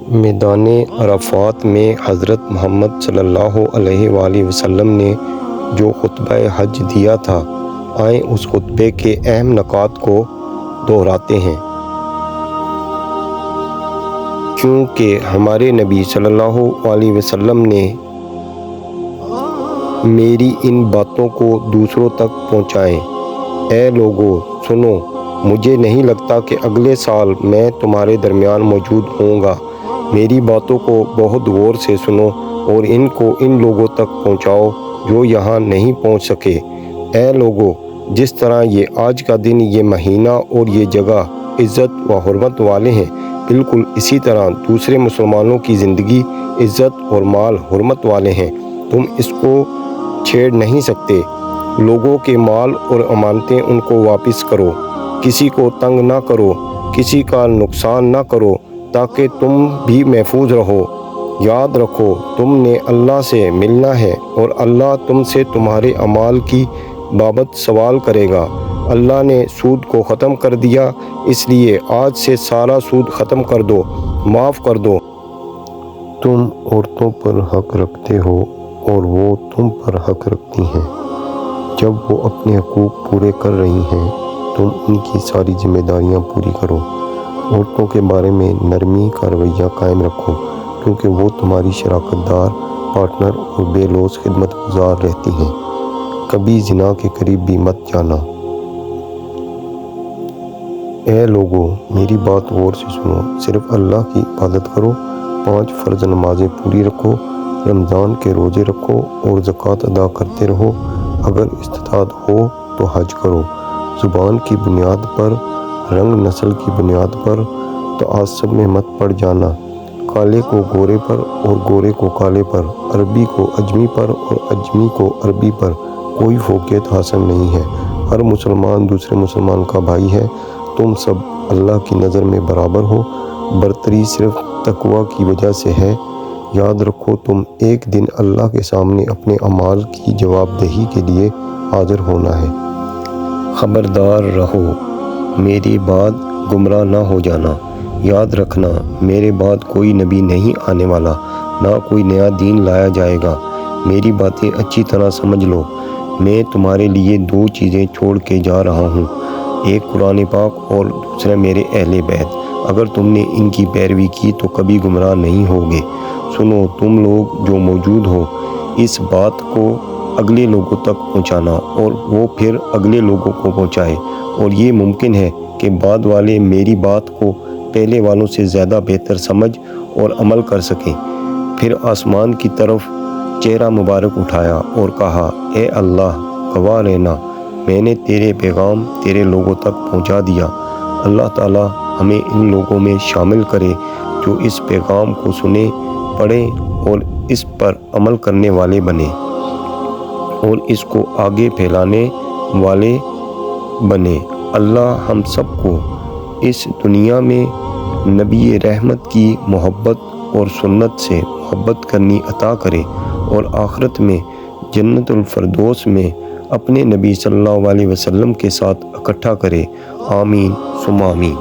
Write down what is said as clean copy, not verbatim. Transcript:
میدان عرفات میں حضرت محمد صلی اللہ علیہ وآلہ وسلم نے جو خطبہ حج دیا تھا، آئیں اس خطبے کے اہم نکات کو دہراتے ہیں، کیونکہ ہمارے نبی صلی اللہ علیہ وسلم نے میری ان باتوں کو دوسروں تک پہنچائیں۔ اے لوگو سنو، مجھے نہیں لگتا کہ اگلے سال میں تمہارے درمیان موجود ہوں گا۔ میری باتوں کو بہت غور سے سنو اور ان کو ان لوگوں تک پہنچاؤ جو یہاں نہیں پہنچ سکے۔ اے لوگو، جس طرح یہ آج کا دن، یہ مہینہ اور یہ جگہ عزت و حرمت والے ہیں، بالکل اسی طرح دوسرے مسلمانوں کی زندگی، عزت اور مال حرمت والے ہیں۔ تم اس کو چھیڑ نہیں سکتے۔ لوگوں کے مال اور امانتیں ان کو واپس کرو، کسی کو تنگ نہ کرو، کسی کا نقصان نہ کرو، تاکہ تم بھی محفوظ رہو۔ یاد رکھو تم نے اللہ سے ملنا ہے اور اللہ تم سے تمہارے اعمال کی بابت سوال کرے گا۔ اللہ نے سود کو ختم کر دیا، اس لیے آج سے سارا سود ختم کر دو، معاف کر دو۔ تم عورتوں پر حق رکھتے ہو اور وہ تم پر حق رکھتی ہیں۔ جب وہ اپنے حقوق پورے کر رہی ہیں، تم ان کی ساری ذمہ داریاں پوری کرو۔ عورتوں کے بارے میں نرمی کا رویہ قائم رکھو، کیونکہ وہ تمہاری شراکت دار، پارٹنر اور بے لوث خدمت گزار رہتی ہیں۔ کبھی زنا کے قریب بھی مت جانا۔ اے لوگو، میری بات غور سے سنو، صرف اللہ کی عبادت کرو، 5 فرض نمازیں پوری رکھو، رمضان کے روزے رکھو اور زکوٰۃ ادا کرتے رہو۔ اگر استطاعت ہو تو حج کرو۔ زبان کی بنیاد پر، رنگ نسل کی بنیاد پر تعصب میں مت پڑ جانا۔ کالے کو گورے پر اور گورے کو کالے پر، عربی کو اجمی پر اور اجمی کو عربی پر کوئی فوقیت حاصل نہیں ہے۔ ہر مسلمان دوسرے مسلمان کا بھائی ہے۔ تم سب اللہ کی نظر میں برابر ہو۔ برتری صرف تقویٰ کی وجہ سے ہے۔ یاد رکھو تم ایک دن اللہ کے سامنے اپنے اعمال کی جواب دہی کے لیے حاضر ہونا ہے۔ خبردار رہو، میرے بعد گمراہ نہ ہو جانا۔ یاد رکھنا، میرے بعد کوئی نبی نہیں آنے والا، نہ کوئی نیا دین لایا جائے گا۔ میری باتیں اچھی طرح سمجھ لو۔ میں تمہارے لیے 2 چیزیں چھوڑ کے جا رہا ہوں، ایک قرآن پاک اور دوسرا میرے اہل بیت۔ اگر تم نے ان کی پیروی کی تو کبھی گمراہ نہیں ہوگے۔ سنو تم لوگ جو موجود ہو، اس بات کو اگلے لوگوں تک پہنچانا اور وہ پھر اگلے لوگوں کو پہنچائے، اور یہ ممکن ہے کہ بعد والے میری بات کو پہلے والوں سے زیادہ بہتر سمجھ اور عمل کر سکیں۔ پھر آسمان کی طرف چہرہ مبارک اٹھایا اور کہا، اے اللہ، گواہ رہنا، میں نے تیرے پیغام تیرے لوگوں تک پہنچا دیا۔ اللہ تعالیٰ ہمیں ان لوگوں میں شامل کرے جو اس پیغام کو سنیں، پڑھیں اور اس پر عمل کرنے والے بنیں اور اس کو آگے پھیلانے والے بنیں۔ اللہ ہم سب کو اس دنیا میں نبی رحمت کی محبت اور سنت سے محبت کرنی عطا کرے، اور آخرت میں جنت الفردوس میں اپنے نبی صلی اللہ علیہ وسلم کے ساتھ اکٹھا کرے۔ آمین ثم آمین۔